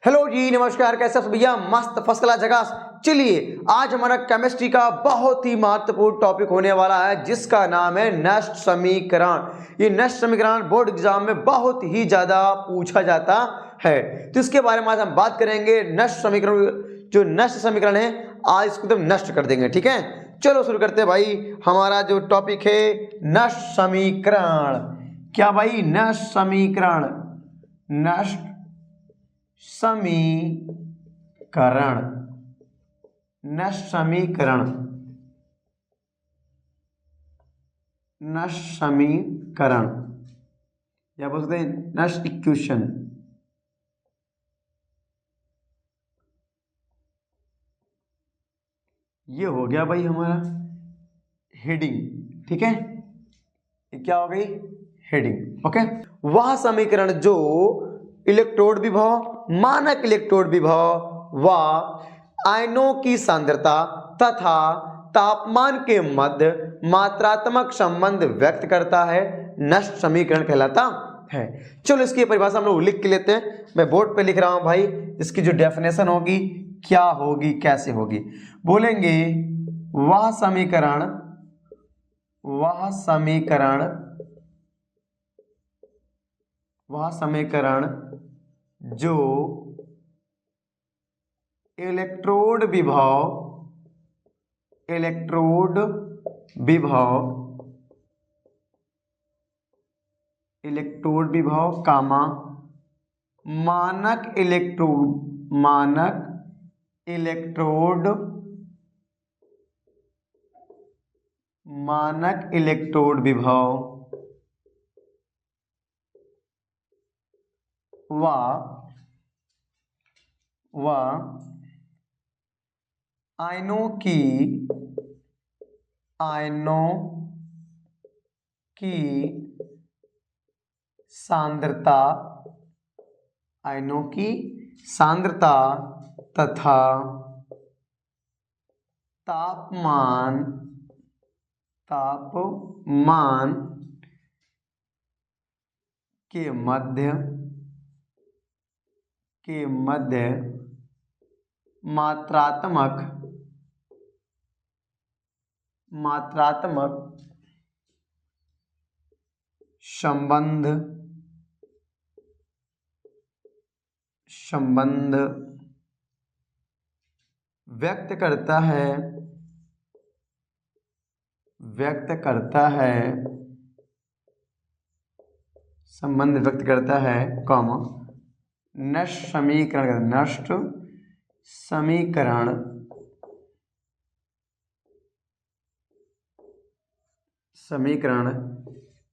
Hello जी, नमस्कार। कैसे हो भैया? मस्त फर्स्ट क्लास जगह। चलिए, आज हमारा केमिस्ट्री का बहुत ही महत्वपूर्ण टॉपिक होने वाला है जिसका नाम है नष्ट समीकरण। ये नष्ट समीकरण बोर्ड एग्जाम में बहुत ही ज्यादा पूछा जाता है, तो इसके बारे में आज हम बात करेंगे। नष्ट समीकरण, जो नष्ट समीकरण है, आज इसको एकदम नष्ट कर देंगे। ठीक है, चलो शुरू करते हैं भाई। हमारा जो टॉपिक है नष्ट समीकरण। क्या भाई? नष्ट समीकरण। नष्ट समीकरण। नष्ट समीकरण। नष्ट समीकरण या बोल सकते हैं नष्ट इक्वेशन। ये हो गया भाई हमारा हेडिंग। ठीक है, ये क्या हो गई? हेडिंग। ओके। वह समीकरण जो इलेक्ट्रोड विभव, मानक इलेक्ट्रोड विभव व आयनों की सांद्रता तथा तापमान के मध्य मात्रात्मक संबंध व्यक्त करता है, नष्ट समीकरण कहलाता है। चलो इसकी परिभाषा हम लोग लिख के लेते हैं। मैं बोर्ड पे लिख रहा हूं भाई। इसकी जो डेफिनेशन होगी, क्या होगी, कैसे होगी, बोलेंगे वह समीकरण, वह समीकरण, वह समीकरण जो इलेक्ट्रोड विभव, इलेक्ट्रोड विभव, इलेक्ट्रोड विभव कामा मानक इलेक्ट्रोड, मानक इलेक्ट्रोड, मानक इलेक्ट्रोड विभव व आयनों की, आयनों की सांद्रता, आयनों की सांद्रता तथा तापमान, तापमान के मध्य, के मध्य मात्रात्मक, मात्रात्मक संबंध, संबंध व्यक्त करता है, व्यक्त करता है, संबंध व्यक्त करता है, कॉमा नष्ट समीकरण, नष्ट समीकरण, समीकरण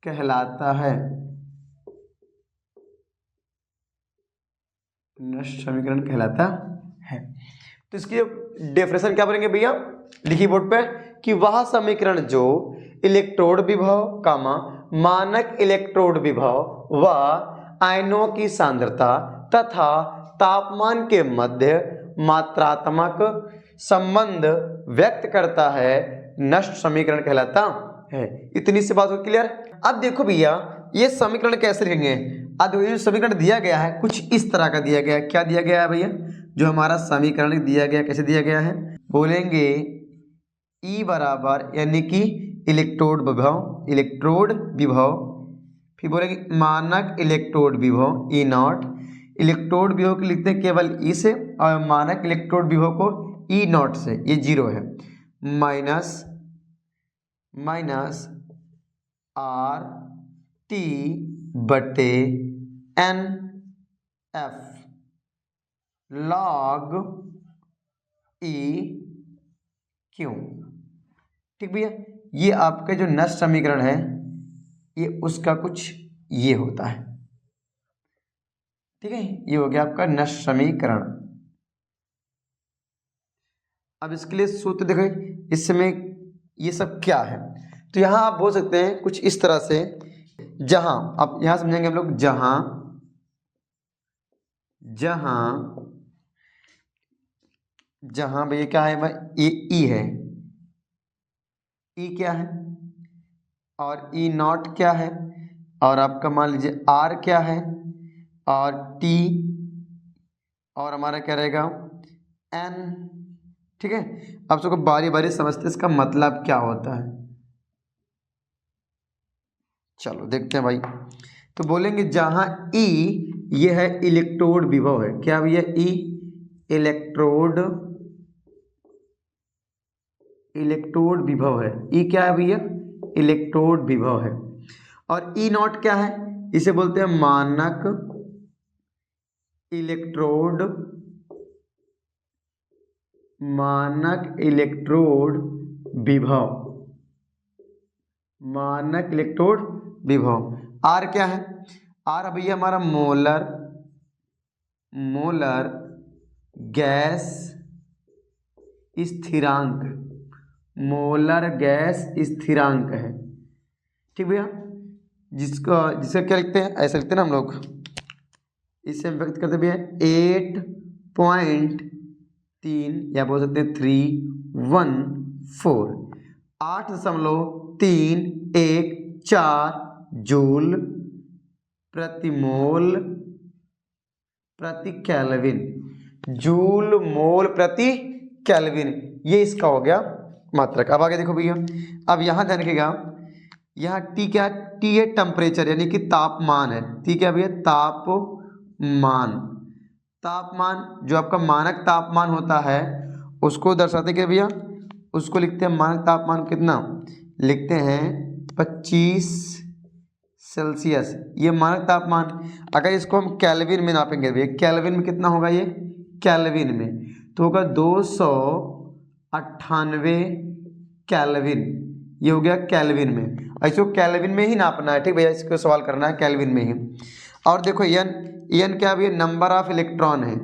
कहलाता है, नष्ट समीकरण कहलाता है। तो इसकी डेफिनेशन क्या बनेंगे भैया? लिखिए बोर्ड पे कि वह समीकरण जो इलेक्ट्रोड विभव कामा मानक इलेक्ट्रोड विभव व आयनों की सांद्रता तथा तापमान के मध्य मात्रात्मक संबंध व्यक्त करता है, नष्ट समीकरण कहलाता है। इतनी सी बात हो क्लियर? अब देखो भैया, ये समीकरण कैसे लिखेंगे? अब ये समीकरण दिया गया है कुछ इस तरह का दिया गया है। क्या दिया गया है भैया? जो हमारा समीकरण दिया गया, कैसे दिया गया है? बोलेंगे E बराबर, यानी कि इलेक्ट्रोड विभव, इलेक्ट्रोड विभव, फिर बोलेंगे मानक इलेक्ट्रोड विभव E नॉट। इलेक्ट्रोड विभव को लिखते हैं केवल E से, और मानक इलेक्ट्रोड विभव को E नॉट से, ये 0 है, माइनस माइनस आर टी बटे N F log E Q. ठीक भैया, ये आपका जो नष्ट समीकरण है, ये उसका कुछ ये होता है। ठीक है, ये हो गया आपका नष्ट समीकरण। अब इसके लिए सूत्र देखो, इसमें ये सब क्या है। तो यहां आप बोल सकते हैं कुछ इस तरह से, जहां आप यहां समझेंगे हम लोग, जहां, जहां, जहां भैया क्या है भाई? ये ई है, ई क्या है, और ई नॉट क्या है, और आपका मान लीजिए आर क्या है, और टी और हमारा क्या रहेगा n। ठीक है, अब सबको बारी बारी समझते इसका मतलब क्या होता है। चलो देखते हैं भाई। तो बोलेंगे जहां E ये है इलेक्ट्रोड विभव है, क्या भैया E इलेक्ट्रोड विभव है। E क्या है भैया इलेक्ट्रोड विभव है। और E नॉट क्या है, इसे बोलते हैं मानक इलेक्ट्रोड विभव। मानक इलेक्ट्रोड विभव। R क्या है, R भैया हमारा मोलर गैस स्थिरांक, मोलर गैस स्थिरांक है। ठीक भैया, जिसका क्या लिखते हैं, ऐसा लिखते हैं ना हम लोग, इसे हम व्यक्त करते भैया 8.3 या बोल सकते हैं 314 8.314 जूल प्रति मोल प्रति केल्विन। जूल मोल प्रति केल्विन, ये इसका हो गया मात्रक। अब आगे देखो भैया, अब यहाँ ध्यान रखिएगा, यहाँ टी क्या है, टी है टेम्परेचर यानी कि तापमान है। टी क्या भैया तापमान जो आपका मानक तापमान होता है उसको दर्शाते क्या भैया, उसको लिखते हैं मानक तापमान कितना, लिखते हैं 25 सेल्सियस, ये मानक तापमान। अगर इसको हम केल्विन में नापेंगे भैया, केल्विन में कितना होगा, ये केल्विन में तो होगा 298 केल्विन, ये हो गया केल्विन में। इसको केल्विन में ही नापना है, ठीक भैया, इसको सवाल करना है केल्विन में ही। और देखो एन क्या भैया नंबर ऑफ इलेक्ट्रॉन है,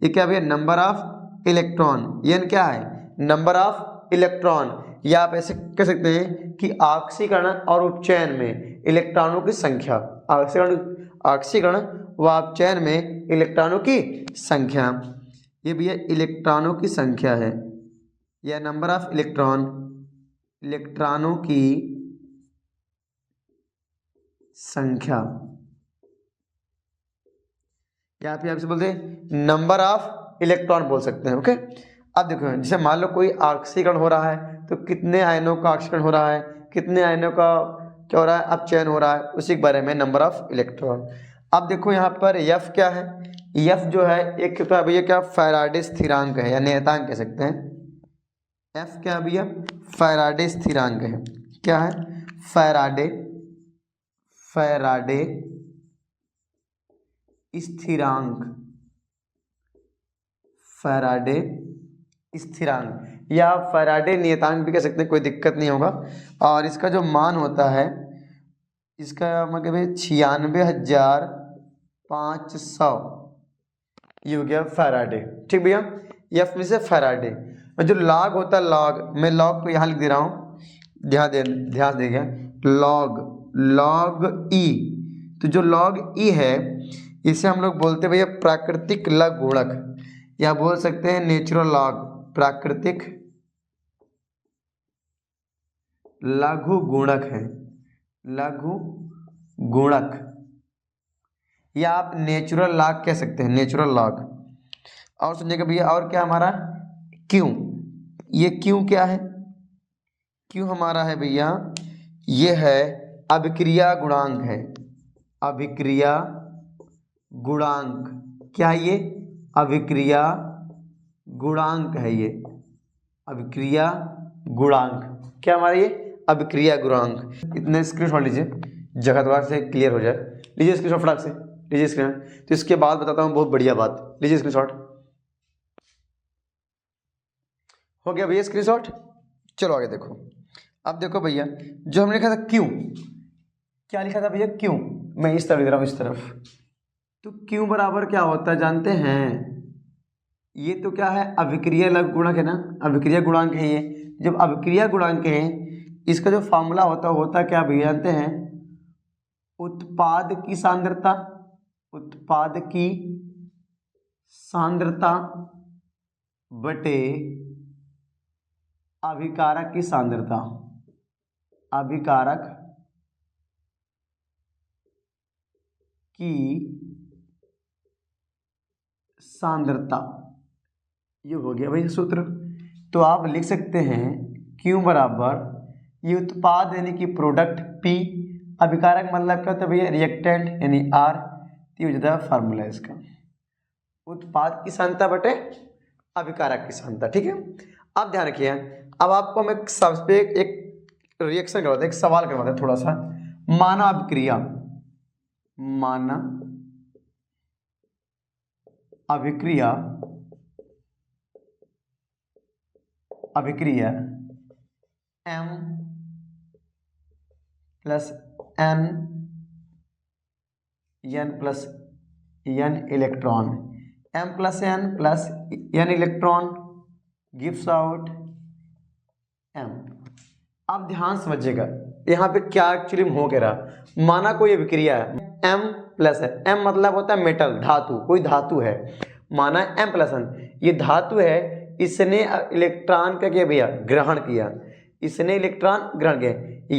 ये क्या भैया नंबर ऑफ इलेक्ट्रॉन, एन क्या है नंबर ऑफ इलेक्ट्रॉन। या आप ऐसे कह सकते हैं कि ऑक्सीकरण और उपचयन में इलेक्ट्रॉनों की संख्या, ऑक्सीकरण व अपचयन में इलेक्ट्रॉनों की संख्या, ये भैया इलेक्ट्रॉनों की संख्या है, या नंबर ऑफ इलेक्ट्रॉनों की संख्या, या फिर आपसे बोलते हैं नंबर ऑफ इलेक्ट्रॉन बोल सकते हैं। ओके, अब देखो जैसे मान लो कोई ऑक्सीकरण हो रहा है तो कितने आयनों का ऑक्सीकरण हो रहा है, कितने आयनों का क्या हो रहा है अपचयन हो रहा है, उसी के बारे में नंबर ऑफ इलेक्ट्रॉन। अब देखो यहाँ पर एफ क्या है, एफ जो है एक तो भैया क्या फैराडे स्थिरांक है या नियतांक कह सकते हैं। एफ क्या भैया फैराडे स्थिरांक है, क्या है फैराडे स्थिरांक, फैराडे स्थिरांक या फैराडे नियतांक भी कह सकते हैं, कोई दिक्कत नहीं होगा। और इसका जो मान होता है, इसका मतलब 96,500, ये हो गया फैराडे। ठीक भैया, एफ में से फैराडे। और जो लॉग होता है, लॉग, मैं लॉग को यहाँ लिख दे रहा हूँ, ध्यान देगा, लॉग ई। तो जो लॉग ई है इसे हम लोग बोलते हैं भैया प्राकृतिक लघु गुणक, या बोल सकते हैं नेचुरल लॉग, प्राकृतिक लघु गुणक है, लघु गुणक, या आप नेचुरल लॉग कह सकते हैं, नेचुरल लॉग। और सुनिएगा भैया, और क्या हमारा क्यू, ये क्यू क्या है, क्यू हमारा है भैया ये है अभिक्रिया गुणांक है, अभिक्रिया गुणांक, क्या है ये अभिक्रिया गुणांक है, ये अभिक्रिया गुणांक, क्या हमारा ये अभिक्रिया गुणांक। इतने स्क्रीनशॉट लीजिए, जगह द्वार से क्लियर हो जाए, लीजिए स्क्रीनशॉट फटाक से, लीजिए स्क्रीन। तो इसके बाद बताता हूँ बहुत बढ़िया बात, लीजिए स्क्रीनशॉट, हो गया भैया स्क्रीनशॉट। चलो आगे देखो। अब देखो भैया जो हमने लिखा था क्यू, क्या लिखा था भैया क्यू, मैं इस तरफ लिख रहा हूँ, इस तरफ। तो क्यू बराबर क्या होता है जानते हैं, ये तो क्या है अभिक्रिया लघु गुणक है ना, अभिक्रिया गुणांक है ये। जब अभिक्रिया गुणांक है इसका जो फॉर्मूला होता क्या भैया जानते हैं, उत्पाद की सांद्रता, उत्पाद की सांद्रता बटे अभिकारक की सांद्रता, अभिकारक की सांद्रता, ये हो गया भाई सूत्र। तो आप लिख सकते हैं Q बराबर ये उत्पाद यानी कि प्रोडक्ट P, अभिकारक मतलब क्या होता है भैया रिएक्टेंट यानी R, ये हो जाता है फार्मूला इसका, उत्पाद की सांद्रता बटे अभिकारक की सांद्रता। ठीक है, अब ध्यान रखिए, अब आपको हम एक सबसे एक रिएक्शन करवाते हैं, एक सवाल करवाते हैं थोड़ा सा। माना अभिक्रिया, माना अभिक्रिया, अभिक्रिया M plus N, N plus N electron, M plus N electron gives out M। अब ध्यान समझिएगा यहाँ पे क्या एक्चुअली हो क्या रहा। माना कोई अभिक्रिया है, M प्लस है, M मतलब होता है मेटल, धातु, कोई धातु है, माना M प्लस N, ये धातु है, इसने इलेक्ट्रॉन का क्या भैया ग्रहण किया, इसने इलेक्ट्रॉन ग्रहण किया।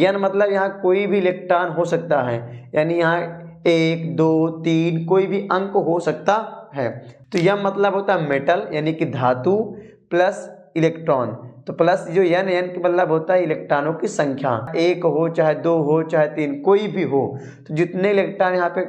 N मतलब यहाँ कोई भी इलेक्ट्रॉन हो सकता है, यानी यहाँ 1 2 3 कोई भी अंक हो सकता है। तो यह मतलब होता है मेटल यानी कि धातु प्लस इलेक्ट्रॉन, तो प्लस जो n का मतलब होता है इलेक्ट्रॉनों की संख्या, 1 हो चाहे 2 हो चाहे 3 कोई भी हो, तो जितने इलेक्ट्रॉन यहाँ पे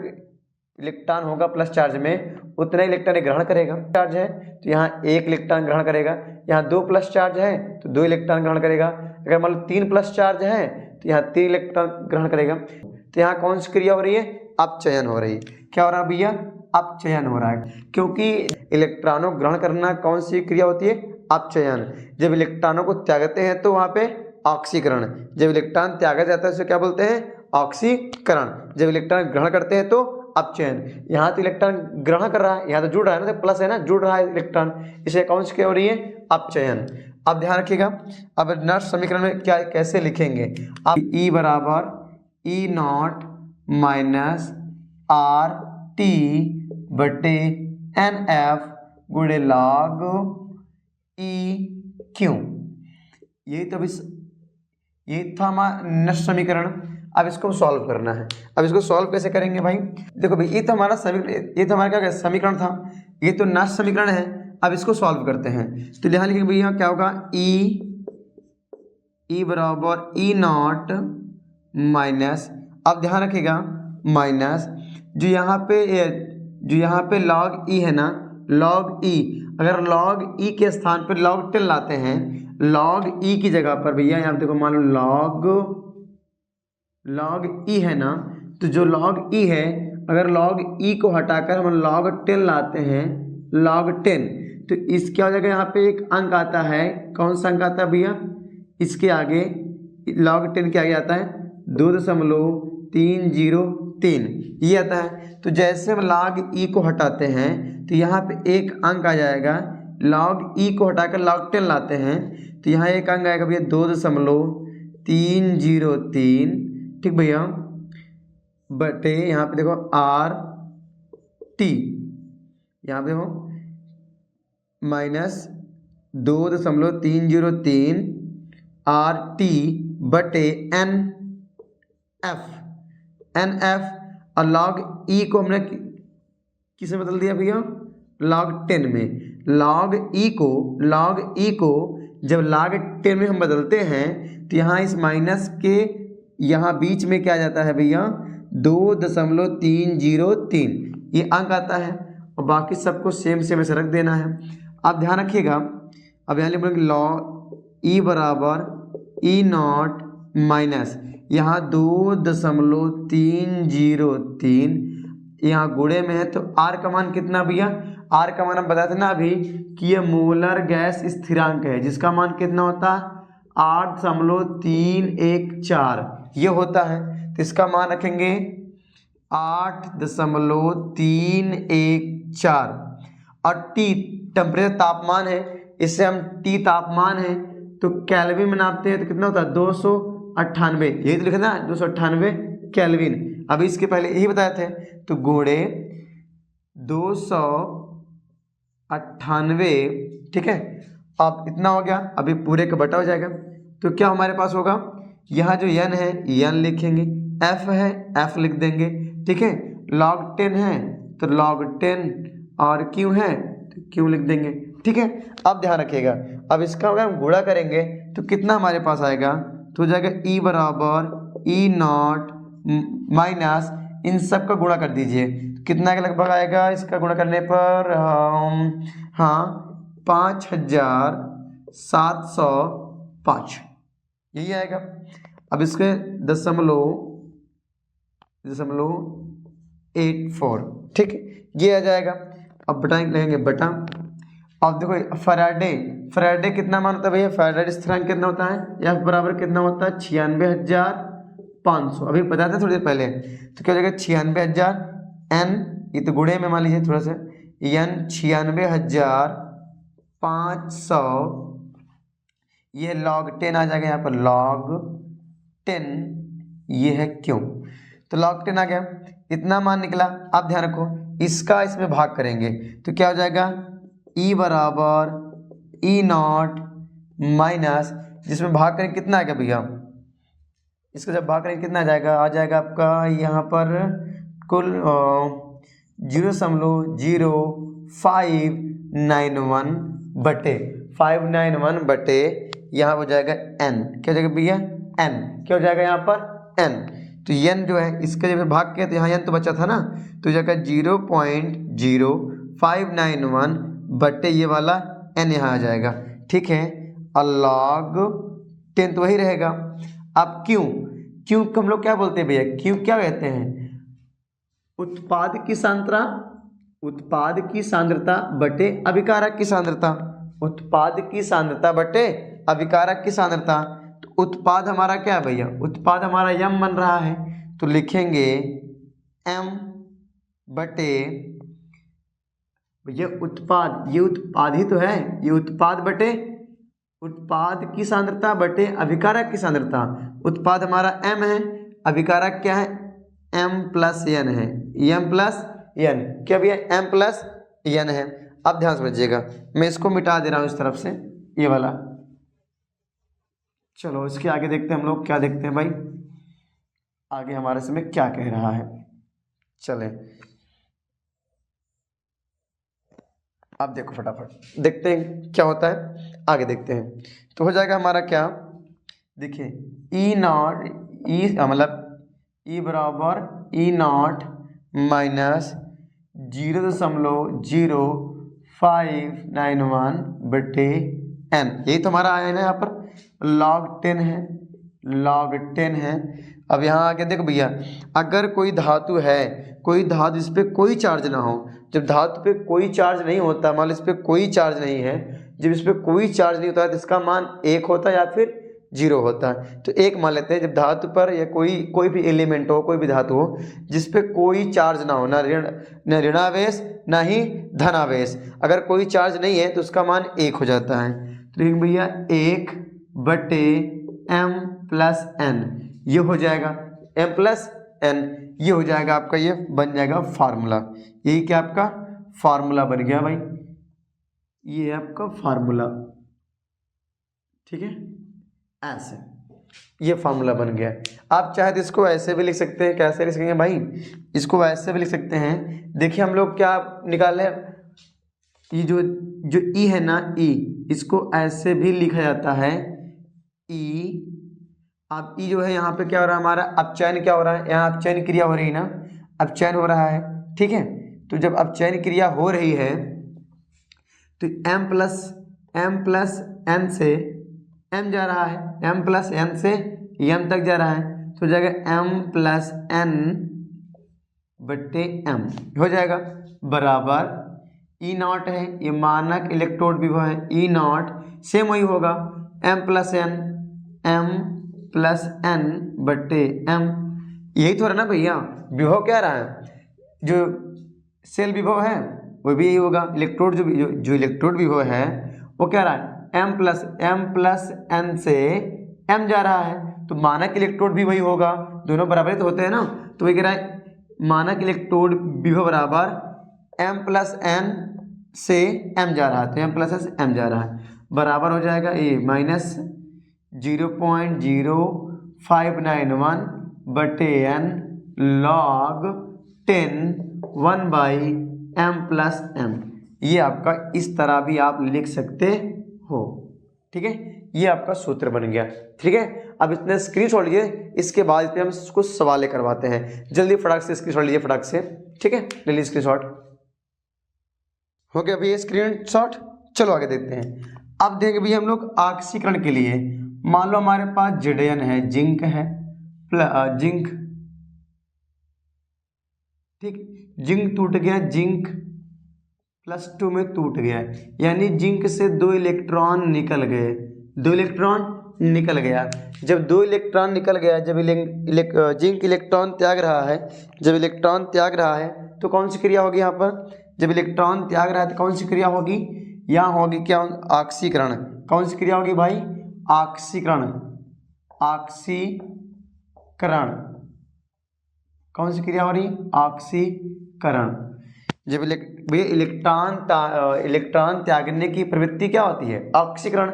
इलेक्ट्रॉन होगा प्लस चार्ज में उतना इलेक्ट्रॉन ग्रहण करेगा। चार्ज है तो यहाँ 1 इलेक्ट्रॉन ग्रहण करेगा, यहाँ 2 प्लस चार्ज है तो 2 इलेक्ट्रॉन ग्रहण करेगा, अगर मान लो 3 प्लस चार्ज है तो यहाँ 3 इलेक्ट्रॉन ग्रहण करेगा। तो यहाँ कौन सी क्रिया हो रही है, अपचयन हो रही है। क्या हो रहा है भैया, अपचयन हो रहा है, क्योंकि इलेक्ट्रॉनों ग्रहण करना कौन सी क्रिया होती है, अपचयन। जब इलेक्ट्रॉनों को त्यागते हैं तो वहाँ पे ऑक्सीकरण, जब इलेक्ट्रॉन त्यागा जाता है उसे क्या बोलते हैं, ऑक्सीकरण। जब इलेक्ट्रॉन ग्रहण करते हैं तो अपचयन। यहाँ तो इलेक्ट्रॉन ग्रहण कर रहा है, यहाँ तो जुड़ रहा है ना, तो प्लस है ना, जुड़ रहा है इलेक्ट्रॉन, इसे कौन सी क्या हो रही है, अपचयन। अब ध्यान रखिएगा, अब नर्स समीकरण में क्या कैसे लिखेंगे, अब E बराबर E0 माइनस RT बटे NF गुणे log EQ। यही था हमारा नष्ट समीकरण। अब इसको सॉल्व करना है। अब इसको सॉल्व कैसे करेंगे भाई, देखो भाई ये तो हमारा समीकरण, ये तो हमारा क्या समीकरण था, ये तो नष्ट समीकरण है। अब इसको सॉल्व करते हैं, तो यहाँ लिखेंगे भैया क्या होगा, E बराबर E0 माइनस, अब ध्यान रखिएगा माइनस जो यहाँ पे log E है ना, log E, अगर log E के स्थान पर log 10 लाते हैं, log E की जगह पर भैया यहाँ देखो मान लो log E है ना, तो जो log E है अगर log E को हटाकर हम log 10 लाते हैं, log 10, तो इस क्या हो जाएगा, यहाँ पे एक अंक आता है, कौन सा अंक आता है भैया, इसके आगे log 10 के आगे आता है 2.303 ये आता है। तो जैसे हम log E को हटाते हैं तो यहाँ पे एक अंक आ जाएगा, log E को हटाकर log 10 लाते हैं तो यहाँ एक अंक आएगा भैया 2.303, ठीक भैया, बटे यहाँ पे देखो RT, यहाँ पे देखो माइनस 2.303 RT बटे NF, और log E को हमने किस में बदल दिया भैया, log 10 में। log E को जब log 10 में हम बदलते हैं तो यहाँ इस माइनस के यहाँ बीच में क्या जाता है भैया, 2.303 ये अंक आता है, और बाकी सबको सेम ऐसे रख देना है। अब ध्यान रखिएगा, अब यहाँ लिखेंगे log E बराबर E0 माइनस यहाँ 2.303, यहाँ गुणे में है तो R का मान कितना भैया, R का मान हम बताते ना अभी कि ये मोलर गैस स्थिरांक है, जिसका मान कितना होता है 8.314 ये होता है, तो इसका मान रखेंगे 8.314। और T टेम्परेचर तापमान है, इससे हम T तापमान है तो केल्विन में नापते हैं तो कितना होता है 298, यही तो लिखा था 298 केल्विन। अभी इसके पहले यही बताए थे, तो गुणे 298, ठीक है। अब इतना हो गया, अभी पूरे का बटा हो जाएगा, तो क्या हमारे पास होगा, यहाँ जो n है n लिखेंगे, f है f लिख देंगे, ठीक है, log 10 है तो log 10, और q है तो क्यों लिख देंगे। ठीक है, अब ध्यान रखिएगा, अब इसका अगर हम गुणा करेंगे तो कितना हमारे पास आएगा, तो हो जाएगा ई बराबर ई नॉट माइनस इन सब का गुणा कर दीजिए, कितना के लगभग आएगा इसका गुणा करने पर, हाँ 5705 यही आएगा। अब इसके दशमलव 84, ठीक ये आ जाएगा। अब बटा लगेंगे बटा, अब देखो फैराडे कितना मान होता है भैया, फैराडे स्थिरांक कितना होता है, एफ बराबर कितना होता है 96,500, अभी बताया था थोड़ी देर पहले। तो क्या हो जाएगा 96,000 एन, ये तो गुणे में मान लीजिए थोड़ा सा, एन 96,500, ये log 10 आ जाएगा यहाँ पर log 10, ये है क्यों, तो log 10 आ गया, इतना मान निकला। अब ध्यान रखो इसका इसमें भाग करेंगे तो क्या हो जाएगा, ई बराबर ई नॉट माइनस, जिसमें भाग करेंगे कितना आ गया भैया, इसको जब भाग करेंगे कितना आ जाएगा आपका यहाँ पर कुल 0.0591 बटे 591 बटे यहाँ हो जाएगा n, क्या हो जाएगा भैया n, क्या हो जाएगा यहाँ पर n, तो n जो है इसके जब भाग किया तो यहाँ n तो बचा था ना, तो हो जाएगा 0.0591 बटे ये वाला n यहाँ आ जाएगा। ठीक है, और log 10 तो वही रहेगा। अब क्यों हम लोग क्या बोलते हैं भैया, क्यों क्या कहते हैं, उत्पाद की सांद्रता बटे अभिकारक की सांद्रता, उत्पाद की सांद्रता बटे अभिकारक की सांद्रता। तो उत्पाद हमारा क्या है भैया, उत्पाद हमारा m बन रहा है, तो लिखेंगे m बटे भैया उत्पाद, ये उत्पाद ही तो है, ये उत्पाद बटे उत्पाद की सांद्रता बटे अभिकारक की सांद्रता। उत्पाद हमारा m है, अभिकारक क्या है m प्लस n है, m प्लस n, क्या भैया m प्लस n है। अब ध्यान समझिएगा, मैं इसको मिटा दे रहा हूँ इस तरफ से ये वाला। चलो इसके आगे देखते हैं हम लोग क्या देखते हैं भाई, आगे हमारे इसमें क्या कह रहा है। चले अब देखो फटाफट देखते हैं क्या होता है, आगे देखते हैं। तो हो जाएगा हमारा क्या, देखिए ई नॉट, ई मतलब ई बराबर ई नॉट माइनस 0.0591 बटे n, यही तो हमारा आया है ना यहाँ पर, log 10 है, log 10 है। अब यहाँ आके देखो भैया, अगर कोई धातु है, कोई धातु इस पर कोई चार्ज ना हो, जब धातु पे कोई चार्ज नहीं होता, मान लो इस पर कोई चार्ज नहीं है, जब इस पर कोई चार्ज नहीं होता है तो इसका मान 1 होता है या फिर 0 होता है। तो एक मान लेते हैं, जब धातु पर या कोई भी एलिमेंट हो, कोई भी धातु हो जिस पे कोई चार्ज ना हो, ना ऋणावेश ना ही धनावेश, अगर कोई चार्ज नहीं है तो उसका मान 1 हो जाता है। तो लेकिन भैया 1 बटे m प्लस n, ये हो जाएगा m प्लस n, ये हो जाएगा आपका, ये बन जाएगा फार्मूला। यही क्या आपका फार्मूला बन गया भाई, ये है आपका फार्मूला। ठीक है, ऐसे ये फार्मूला बन गया। आप चाहे तो इसको ऐसे भी लिख सकते हैं, कैसे लिख सकेंगे भाई, इसको ऐसे भी लिख सकते हैं। देखिए हम लोग क्या निकाले, ये जो ई है ना, ई, इसको ऐसे भी लिखा जाता है ई। अब ई जो है यहाँ पे क्या हो रहा है हमारा, अपचयन क्या हो रहा है, यहाँ अपचयन क्रिया हो रही है ना, अपचयन हो रहा है। ठीक है, तो जब अपचयन क्रिया हो रही है तो m प्लस n से m जा रहा है, m प्लस n से m तक जा रहा है, तो हो जाएगा m प्लस n बट्टे m हो जाएगा बराबर ई नॉट है, ये मानक इलेक्ट्रोड विभव है, ई नॉट सेम वही होगा m प्लस n बट्टे m, यही तो रहा ना भैया, विभव क्या रहा है, जो सेल विभव है वो भी यही होगा, इलेक्ट्रोड जो इलेक्ट्रोड विभव है वो क्या रहा है, m प्लस n से m जा रहा है, तो मानक इलेक्ट्रोड भी वही होगा, दोनों बराबर तो होते हैं ना। तो वही कह रहा है मानक इलेक्ट्रोड विभव बराबर m प्लस n से m जा रहा है, तो m प्लस n से m जा रहा है, बराबर हो जाएगा ये माइनस 0.0591 बटे n log 10 1/m plus m, ये आपका इस तरह भी आप लिख सकते हो। ठीक है, ये आपका सूत्र बन गया। ठीक है, अब इतने स्क्रीनशॉट लीजिए, इसके बाद इतने हम कुछ सवाल करवाते हैं। जल्दी फटाक से स्क्रीनशॉट लीजिए, फटाक से। ठीक है, ले लीजिए स्क्रीनशॉट। हो गया भैया स्क्रीनशॉट। चलो आगे देखते हैं। अब देखेंगे भैया हम लोग ऑक्सीकरण के लिए, मान लो हमारे पास जिडेन है, जिंक है, जिंक, ठीक, जिंक टूट गया, जिंक +2 में टूट गया, यानी जिंक से 2 इलेक्ट्रॉन निकल गए, 2 इलेक्ट्रॉन निकल गया। जब 2 इलेक्ट्रॉन निकल गया, जब जिंक इलेक्ट्रॉन त्याग रहा है, जब इलेक्ट्रॉन त्याग रहा है तो कौन सी क्रिया होगी यहाँ पर? जब इलेक्ट्रॉन त्याग रहा है तो कौन सी क्रिया होगी? यहाँ होगी क्या? ऑक्सीकरण। कौन सी क्रिया होगी भाई? ऑक्सीकरण। ऑक्सीकरण कौन सी क्रिया हो रही? ऑक्सीकरण। जब इलेक्ट्रॉन त्यागने की प्रवृत्ति क्या होती है? ऑक्सीकरण।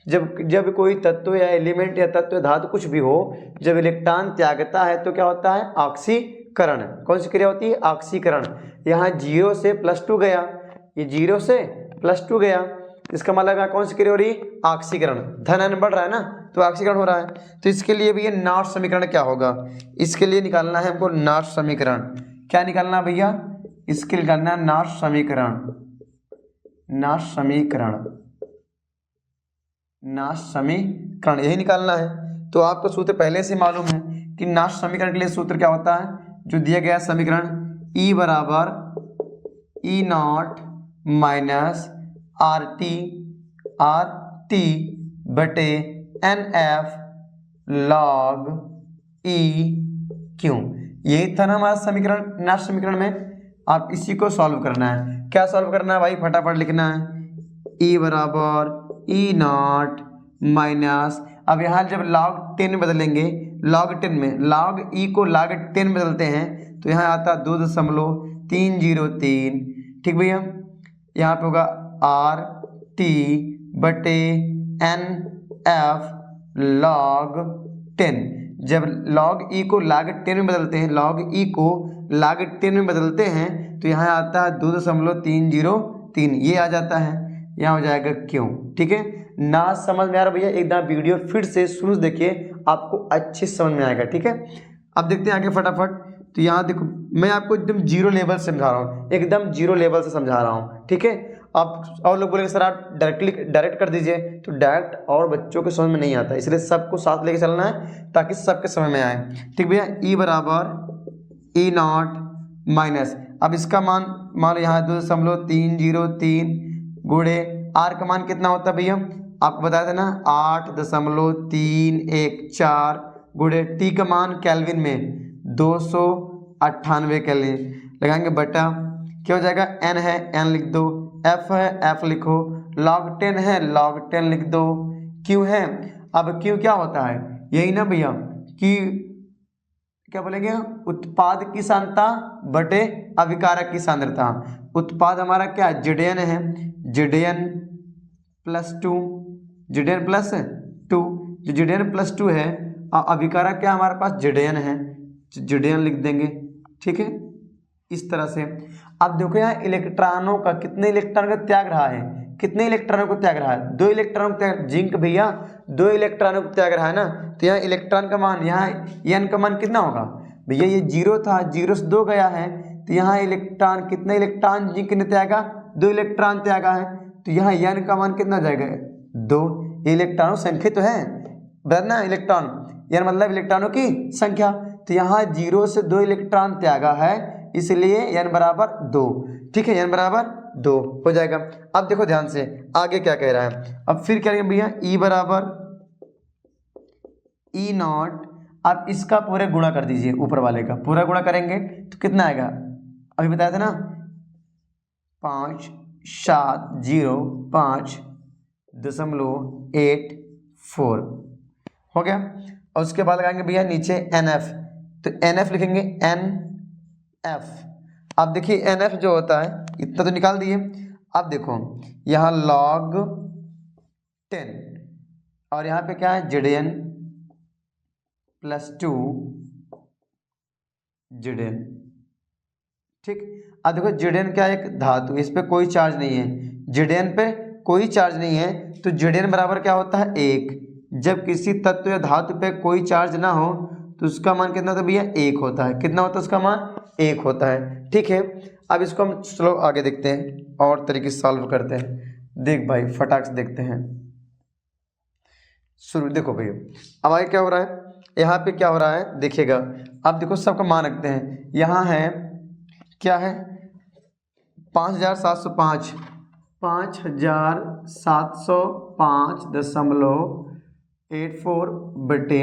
जब कोई तत्व या एलिमेंट या तत्व धातु कुछ भी हो, जब इलेक्ट्रॉन त्यागता है तो क्या होता है? ऑक्सीकरण। कौन सी क्रिया होती है? ऑक्सीकरण। यहाँ 0 से +2 गया, ये 0 से +2 गया, इसका मतलब यहाँ कौन सी क्रिया हो रही? ऑक्सीकरण। धन बढ़ रहा है ना, तो ऑक्सीकरण हो रहा है। तो इसके लिए भी ये नॉट समीकरण क्या होगा? इसके लिए निकालना है हमको नॉट समीकरण। क्या निकालना भैया? इसके लिए निकालना है नॉट समीकरण। नॉट समीकरण, नॉट समीकरण यही निकालना है। तो आपको सूत्र पहले से मालूम है कि नॉट समीकरण के लिए सूत्र क्या होता है? जो दिया गया समीकरण E बराबर E0 माइनस RT बटे NF log EQ। यही था ना हमारा समीकरण, नॉट समीकरण में। आप इसी को सॉल्व करना है। क्या सॉल्व करना है भाई? फटाफट लिखना है। E बराबर E0 माइनस, अब यहाँ जब log 10 में बदलेंगे, log 10 में log E को log 10 में बदलते हैं तो यहाँ आता 2.303। ठीक भैया, यहाँ पे होगा RT बटे NF log 10। जब log E को log 10 में बदलते हैं, log E को log 10 में बदलते हैं तो यहाँ आता है 2.303, ये आ जाता है। यहाँ हो जाएगा क्यों? ठीक है, ना समझ में आ रहा भैया? एकदम वीडियो फिर से शुरू से देखिए, आपको अच्छे समझ में आएगा। ठीक है, अब देखते हैं आगे फटाफट। तो यहाँ देखो, मैं आपको एकदम जीरो लेवल से समझा रहा हूँ, एकदम जीरो लेवल से समझा रहा हूँ। ठीक है, आप और लोग बोलेंगे सर आप डायरेक्ट कर दीजिए, तो डायरेक्ट और बच्चों के समझ में नहीं आता, इसलिए सबको साथ लेके चलना है ताकि सबके समझ में आए। ठीक भैया, E बराबर E0 माइनस, अब इसका मान लो यहाँ 2.303 गुणे R का मान कितना होता है भैया? आपको बताया था ना 8.314 गुणे T का मान केल्विन में 298 केल्विन लगाएंगे, बटा क्या हो जाएगा? N है N लिख दो, F है F लिखो, log 10 है log 10 लिख दो, Q है, अब Q क्या होता है? यही ना भैया कि क्या बोलेंगे? उत्पाद की सांद्रता बटे अभिकारक की सांद्रता। उत्पाद हमारा क्या? Zn है, Zn +2, Zn +2, जो Zn +2 है, अभिकारक क्या हमारे पास? Zn है, Zn लिख देंगे। ठीक है, इस तरह से। अब देखो यहाँ इलेक्ट्रॉनों का, कितने इलेक्ट्रॉन का त्याग रहा है? कितने इलेक्ट्रॉनों को त्याग रहा है? 2 इलेक्ट्रॉनों को त्याग, जिंक भैया 2 इलेक्ट्रॉनों को त्याग रहा है ना, तो यहाँ इलेक्ट्रॉन का मान, यहाँ n का मान कितना होगा भैया? ये 0 था, 0 से 2 गया है, तो यहाँ इलेक्ट्रॉन, कितने इलेक्ट्रॉन जिंक ने त्यागा? 2 इलेक्ट्रॉन त्यागा है, तो यहाँ n का मान कितना जाएगा? 2। ये इलेक्ट्रॉनों संख्या तो है ना, इलेक्ट्रॉन, n मतलब इलेक्ट्रॉनों की संख्या, तो यहाँ 0 से 2 इलेक्ट्रॉन त्यागा है, इसलिए n बराबर 2। ठीक है, n बराबर 2 हो जाएगा। अब देखो ध्यान से आगे क्या कह रहा है। अब फिर क्या करेंगे भैया? E बराबर E0, आप इसका पूरे गुणा कर दीजिए, ऊपर वाले का पूरा गुणा करेंगे तो कितना आएगा? अभी बताया था ना 5705.84 हो गया। और उसके बाद लगाएंगे भैया नीचे NF, तो NF लिखेंगे NF। अब देखिए NF जो होता है, इतना तो निकाल दिए। अब देखो यहाँ log 10 और यहाँ पे क्या है? Zn +2 Zn। ठीक, अब देखो Zn क्या है, एक धातु, इस पे कोई चार्ज नहीं है, Zn पे कोई चार्ज नहीं है, तो Zn बराबर क्या होता है 1। जब किसी तत्व या धातु पे कोई चार्ज ना हो तो उसका मान कितना होता है भैया 1 होता है। कितना होता है उसका मान 1 होता है। ठीक है, अब इसको हम चलो आगे देखते हैं और तरीके से सॉल्व करते हैं। देख भाई फटाक से देखते हैं शुरू। देखो भैया अब आगे क्या हो रहा है, यहाँ पे क्या हो रहा है देखिएगा। अब देखो सबका मान रखते हैं, यहाँ है क्या है 5705, 5705.84 बटे,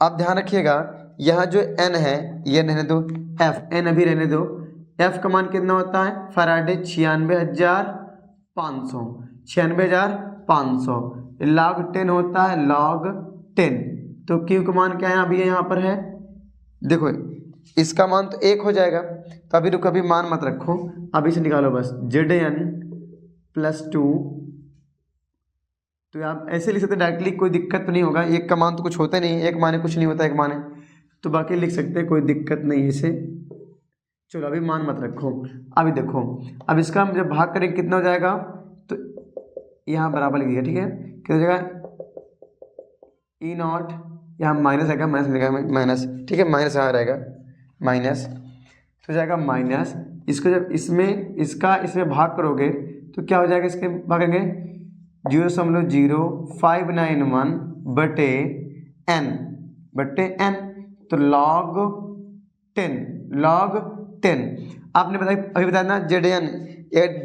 अब ध्यान रखिएगा यहाँ जो n है ये रहने दो, f n अभी रहने दो, f का मान कितना होता है फराडे 96,500, 96,500 log 10 होता है log 10, तो Q का मान क्या है अभी यहाँ पर है, देखो इसका मान तो 1 हो जाएगा, तो अभी रुको, अभी मान मत रखो, अभी से निकालो बस Zn + 2, तो आप ऐसे लिख सकते डायरेक्टली, कोई दिक्कत तो नहीं होगा, एक का मान तो कुछ होता नहीं, एक माने कुछ नहीं होता, एक माने तो बाकी लिख सकते हैं, कोई दिक्कत नहीं है इसे। चलो अभी मान मत रखो, अभी देखो अब इसका हम जब भाग करेंगे कितना हो जाएगा, तो यहाँ बराबर लिख दिया, ठीक है, कितना हो जाएगा E0, यहाँ माइनस आएगा, माइनस लिखा माइनस, ठीक है, माइनस यहाँ रहेगा माइनस, तो जाएगा माइनस, इसको जब इसमें इसका इसमें भाग करोगे तो क्या हो जाएगा, इसके भागेंगे 0.0591 बटे n, तो log 10 आपने बताया अभी बताया ना Zn,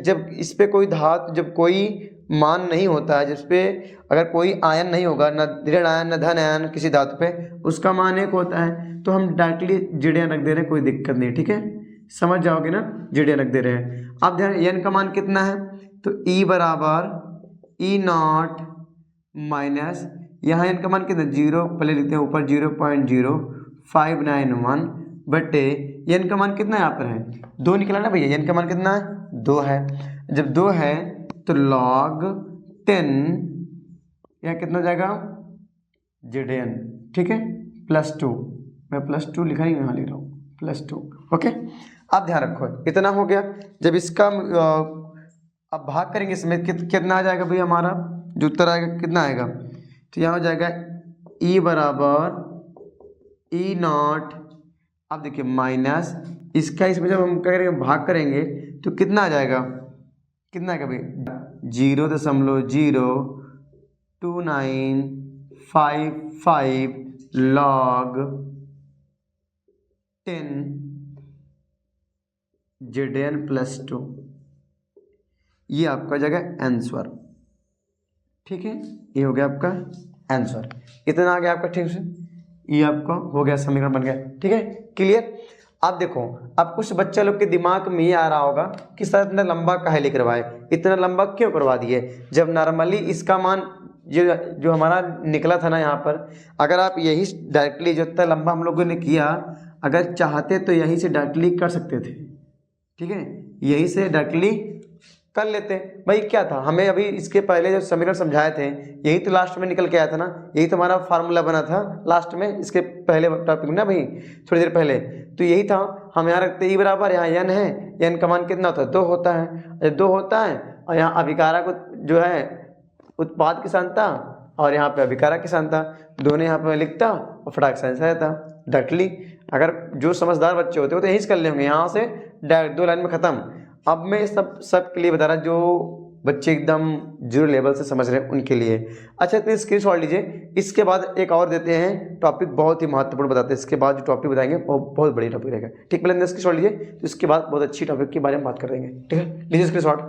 जब इस पे कोई धातु, जब कोई मान नहीं होता है, जिस पे अगर कोई आयन नहीं होगा, न ऋण आयन न धन आयन किसी धातु पे, उसका मान 1 होता है, तो हम डायरेक्टली Zn रख दे रहे हैं, कोई दिक्कत नहीं, ठीक है, समझ जाओगे ना, Zn रख दे रहे हैं। अब ध्यान n का मान कितना है, तो E बराबर E0 माइनस, यहाँ n का मान कितना 0, पहले लिखते हैं ऊपर 0.0591 बटे n का मान कितना यहाँ पर है 2 निकला ना भैया, n का मान कितना है 2 है, जब 2 है तो log 10 यहाँ कितना हो जाएगा Zn, ठीक है, +2, मैं +2 लिखा नहीं, यहाँ लिख रहा हूँ +2, ओके। अब ध्यान रखो इतना हो गया, जब इसका अब भाग करेंगे इसमें कितना आ जाएगा भैया, हमारा जो उत्तर आएगा कितना आएगा, तो यहाँ हो जाएगा E बराबर E0, अब देखिए माइनस इसका, इसमें जब हम करेंगे भाग करेंगे तो कितना आ जाएगा, कितना आएगा भाई 0.02955 log 10 Zn + 2, ये आपका जगह आंसर, ठीक है, ये हो गया आपका आंसर, इतना आ गया आपका, ठीक से ये आपका हो गया, समीकरण बन गया, ठीक है, क्लियर। अब देखो अब कुछ बच्चा लोग के दिमाग में ये आ रहा होगा कि सर इतना लंबा काहे लिख करवाए, इतना लंबा क्यों करवा दिए, जब नॉर्मली इसका मान जो हमारा निकला था ना यहाँ पर, अगर आप यही डायरेक्टली जो इतना लंबा हम लोगों ने किया, अगर चाहते तो यहीं से डायरेक्टली कर सकते थे, ठीक है, यहीं से डायरेक्टली कर लेते भाई, क्या था हमें अभी इसके पहले जो समीकरण समझाए थे यही तो लास्ट में निकल के आया था ना, यही तो हमारा फार्मूला बना था लास्ट में, इसके पहले टॉपिक में ना भाई, थोड़ी देर पहले, तो यही था, हम यहाँ रखते E बराबर, यहाँ n है, n का मान कितना होता है 2 होता है, जब 2 होता है और यहाँ अभिकारा को जो है उत्पाद की सांता और यहाँ पे अभिकारा की सांता, दोनों यहाँ पे लिखता और फटाक से आंसर आता डायरेक्टली। अगर जो समझदार बच्चे होते हो तो यही कर लेंगे, यहाँ से डायरेक्ट 2 लाइन में ख़त्म। अब मैं सब के लिए बता रहा, जो बच्चे एकदम जीरो लेवल से समझ रहे हैं उनके लिए। अच्छा तो स्क्रीनशॉट लीजिए, इसके बाद एक और देते हैं टॉपिक, बहुत ही महत्वपूर्ण बताते हैं, इसके बाद जो टॉपिक बताएंगे वो बहुत बड़ी टॉपिक रहेगा, ठीक, पहले स्क्रीनशॉट लीजिए, तो इसके बाद बहुत अच्छी टॉपिक के बारे में बात करेंगे, ठीक है, लीजिए स्क्रीनशॉट।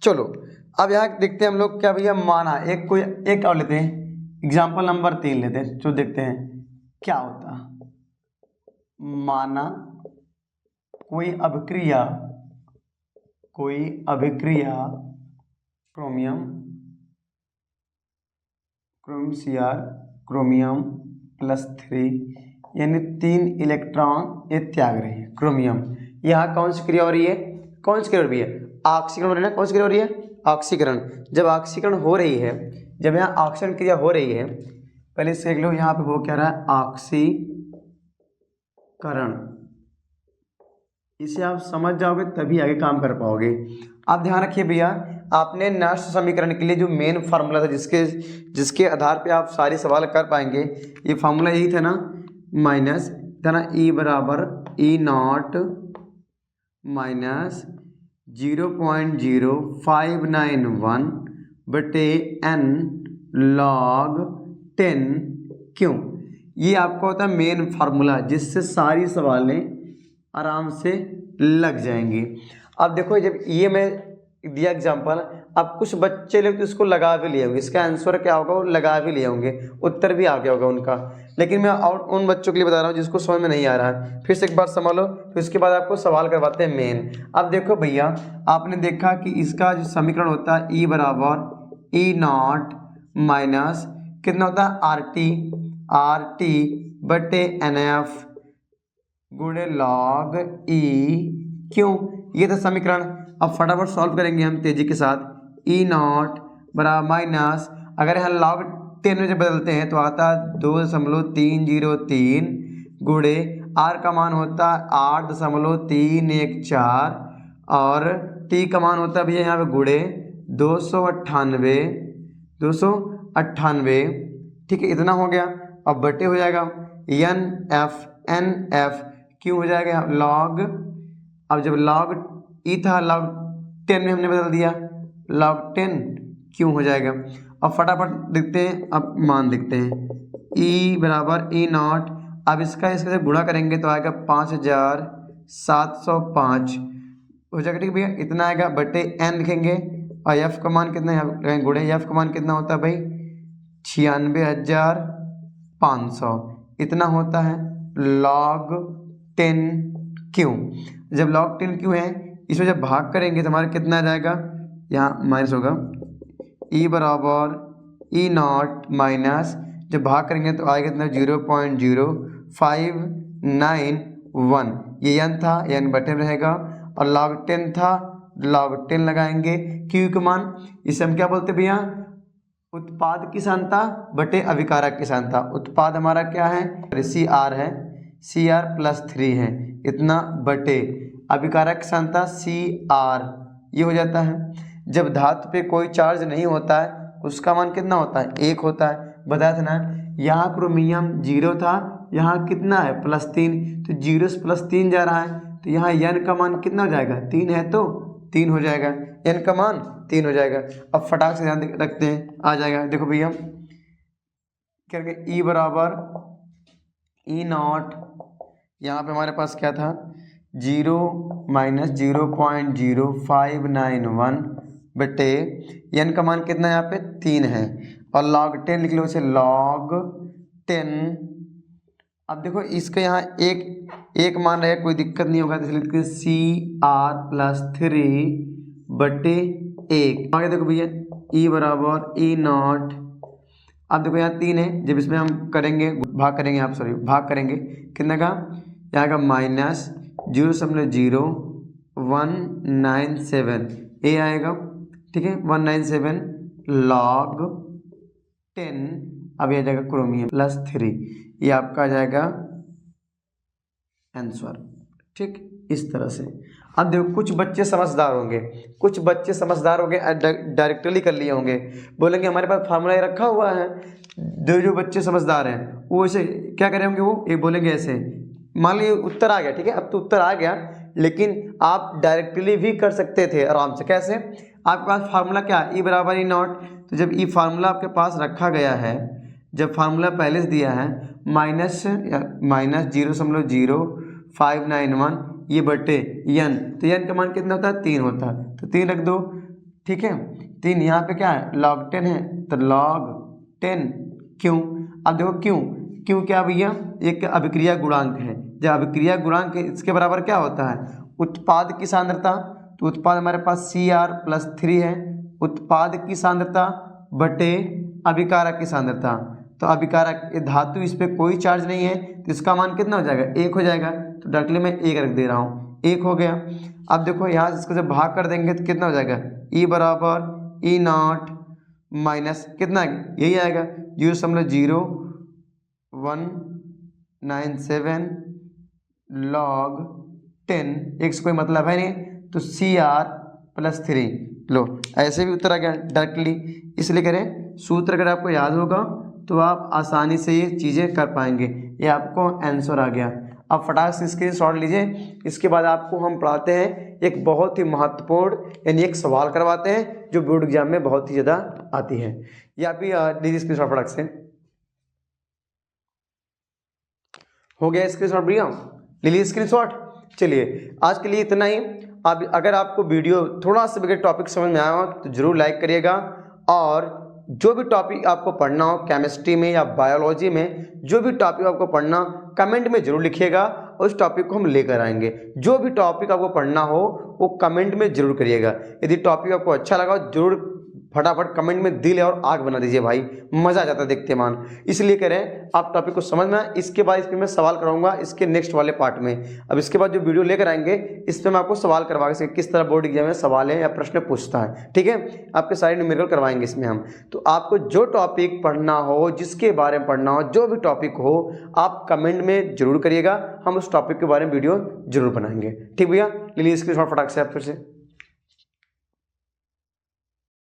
चलो अब यहाँ देखते हैं हम लोग, क्या भैया माना, एक और लेते हैं, एग्जाम्पल नंबर 3 लेते हैं, जो देखते हैं क्या होता। माना कोई अभिक्रिया क्रोमियम Cr क्रोमियम +3 यानी 3 इलेक्ट्रॉन ये त्याग रही है क्रोमियम। यहाँ कौन सी क्रिया हो रही है, कौन सी क्रिया हो रही है, ऑक्सीकरण हो रही है ना, कौन सी क्रिया हो रही है, ऑक्सीकरण। जब ऑक्सीकरण हो रही है, जब यहाँ ऑक्सीकरण क्रिया हो रही है, पहले से देख लो यहाँ पे हो क्या रहा है, ऑक्सीकरण, इसे आप समझ जाओगे तभी आगे काम कर पाओगे। आप ध्यान रखिए भैया, आपने नष्ट समीकरण के लिए जो मेन फार्मूला था जिसके आधार पे आप सारे सवाल कर पाएंगे, ये फार्मूला यही था ना, माइनस था ना, ई बराबर ई नॉट माइनस 0.0591 बटे n log 10 क्यों। ये आपका होता है मेन फार्मूला जिससे सारी सवालें आराम से लग जाएंगी। अब देखो, जब ये मैं दिया एग्जांपल, अब कुछ बच्चे लोग तो इसको लगा भी लिए होंगे, इसका आंसर क्या होगा वो लगा भी लिए होंगे, उत्तर भी आ गया होगा उनका, लेकिन मैं और उन बच्चों के लिए बता रहा हूँ जिसको समझ में नहीं आ रहा है। फिर से एक बार संभालो, फिर उसके बाद आपको सवाल करवाते हैं मेन। अब देखो भैया, आपने देखा कि इसका जो समीकरण होता है ई बराबर ई नॉट माइनस कितना होता है आर टी बटे एन एफ गुणे लॉग ई क्यों। ये था समीकरण। अब फटाफट सॉल्व करेंगे हम तेजी के साथ। ई नॉट बराबर माइनस, अगर यहाँ लॉग 10 में जब बदलते हैं तो आता है 2.303 गुणे आर का मान होता है 8.314 और टी का मान होता है भैया यहाँ पे गुणे 298। ठीक है, इतना हो गया। अब बटे हो जाएगा एन एफ क्यों हो जाएगा लॉग। अब जब लॉग ई था लॉग 10 में हमने बदल दिया, लॉग 10 क्यों हो जाएगा। अब फटाफट देखते हैं, अब मान देखते हैं। ई बराबर ई नॉट, अब इसका से गुणा करेंगे तो आएगा 5705 हो जाएगा। ठीक भैया, इतना आएगा बटे एन लिखेंगे और एफ का मान कितना है गुणे एफ का मान कितना होता है भाई 96,500 इतना होता है log 10 क्यों। जब log 10 क्यों है, इसमें जब भाग करेंगे तो हमारा कितना आ जाएगा, यहाँ माइनस होगा ई बराबर ई नॉट माइनस, जब भाग करेंगे तो आएगा कितना 0.0591, ये n था, n बटे रहेगा और log 10 था, log 10 लगाएंगे क्यू का मान। इसे हम क्या बोलते हैं भैया, उत्पाद की सांद्रता बटे अभिकारक की सांद्रता। उत्पाद हमारा क्या है सी आर है, सी आर प्लस 3 है, इतना बटे अभिकारक की सांद्रता सी आर, ये हो जाता है। जब धातु पे कोई चार्ज नहीं होता है उसका मान कितना होता है 1 होता है, बताया था ना। यहाँ क्रोमियम 0 था, यहाँ कितना है +3, तो 0 से +3 जा रहा है, तो यहाँ n का मान कितना हो जाएगा 3 है तो 3 हो जाएगा, n का मान 3 हो जाएगा। अब फटाक से ध्यान रखते हैं, आ जाएगा। देखो भैया क्या करेंगे, ई बराबर ई नॉट, यहाँ पे हमारे पास क्या था 0 माइनस 0.0591 बटे n का मान कितना है यहाँ पे 3 है और log 10 लिख लो, इसे log 10। अब देखो इसका यहाँ एक मान रहेगा, कोई दिक्कत नहीं होगा, तो इसलिए लिखते सी आर प्लस 3 बटे 1। आगे देखो भैया ई बराबर ई नॉट, अब देखो यहाँ 3 है, जब इसमें हम करेंगे भाग करेंगे कितना का, यहाँ का माइनस 0.0197 ये आएगा। ठीक है, 197 log 10, अब यह जाएगा क्रोमियम प्लस 3, ये आपका आ जाएगा आंसर। ठीक, इस तरह से। अब देखो कुछ बच्चे समझदार होंगे डायरेक्टली कर लिए होंगे, बोलेंगे हमारे पास फार्मूला रखा हुआ है। जो बच्चे समझदार हैं वो ऐसे क्या करे होंगे, वो ये बोलेंगे ऐसे, मान लीजिए उत्तर आ गया, ठीक है, अब तो उत्तर आ गया, लेकिन आप डायरेक्टली भी कर सकते थे आराम से। कैसे, आपके पास फार्मूला क्या है ई बराबर ई नॉट, तो जब ई फार्मूला आपके पास रखा गया है, जब फार्मूला पहले से दिया है माइनस 0.0591 ये बटे n, तो n का मान कितना होता है 3 होता है, तो 3 रख दो। ठीक है, 3 यहाँ पे क्या है log 10 है, तो log 10 क्यों। अब देखो क्यों क्या भैया, एक अभिक्रिया गुणांक है, जब अभिक्रिया गुणांक इसके बराबर क्या होता है उत्पाद की सांद्रता, तो उत्पाद हमारे पास सी आर प्लस 3 है, उत्पाद की सांद्रता बटे अभिकारक की सांद्रता। तो अभिकारक धातु, इस पर कोई चार्ज नहीं है, तो इसका मान कितना हो जाएगा 1 हो जाएगा, तो डायरेक्टली मैं 1 रख दे रहा हूँ, 1 हो गया। अब देखो यहाँ से इसको जब भाग कर देंगे तो कितना हो जाएगा ई बराबर ई नॉट माइनस कितना यही आएगा 0.0197 log 10, x कोई मतलब है नहीं, तो CR+3। लो ऐसे भी उत्तर आ गया डायरेक्टली। इसलिए करें सूत्र अगर आपको याद होगा तो आप आसानी से ये चीज़ें कर पाएंगे। ये आपको आंसर आ गया। अब फटाक से स्क्रीनशॉट लीजिए। इसके बाद आपको हम पढ़ाते हैं एक बहुत ही महत्वपूर्ण यानी एक सवाल करवाते हैं जो बोर्ड एग्जाम में बहुत ही ज़्यादा आती है। ये आप भी लीजिए स्क्रीनशॉट फटाक से। हो गया स्क्रीनशॉट भैया, ले लीजिए स्क्रीनशॉट। चलिए आज के लिए इतना ही। अब अगर आपको वीडियो थोड़ा सा भी टॉपिक समझ में आया हो तो जरूर लाइक करिएगा, और जो भी टॉपिक आपको पढ़ना हो केमिस्ट्री में या बायोलॉजी में, जो भी टॉपिक आपको पढ़ना कमेंट में जरूर लिखिएगा, उस टॉपिक को हम लेकर आएंगे। जो भी टॉपिक आपको पढ़ना हो वो कमेंट में जरूर करिएगा। यदि टॉपिक आपको अच्छा लगा जरूर फटाफट कमेंट में दिल और आग बना दीजिए भाई, मजा आ जाता है देखते मान। इसलिए कह रहे हैं आप टॉपिक को समझ में आए। इसके बाद इसमें मैं सवाल कराऊंगा इसके नेक्स्ट वाले पार्ट में। अब इसके बाद जो वीडियो लेकर आएंगे इस पर मैं आपको सवाल करवा के किस तरह बोर्ड एग्जाम में सवाल है या प्रश्न पूछता है, ठीक है। आपके सारे न्यूमेरिकल करवाएंगे इसमें हम। तो आपको जो टॉपिक पढ़ना हो, जिसके बारे में पढ़ना हो, जो भी टॉपिक हो, आप कमेंट में जरूर करिएगा। हम उस टॉपिक के बारे में वीडियो जरूर बनाएंगे, ठीक भैया। ले लीजिए स्क्रीनशॉट फटाक से आप फिर से।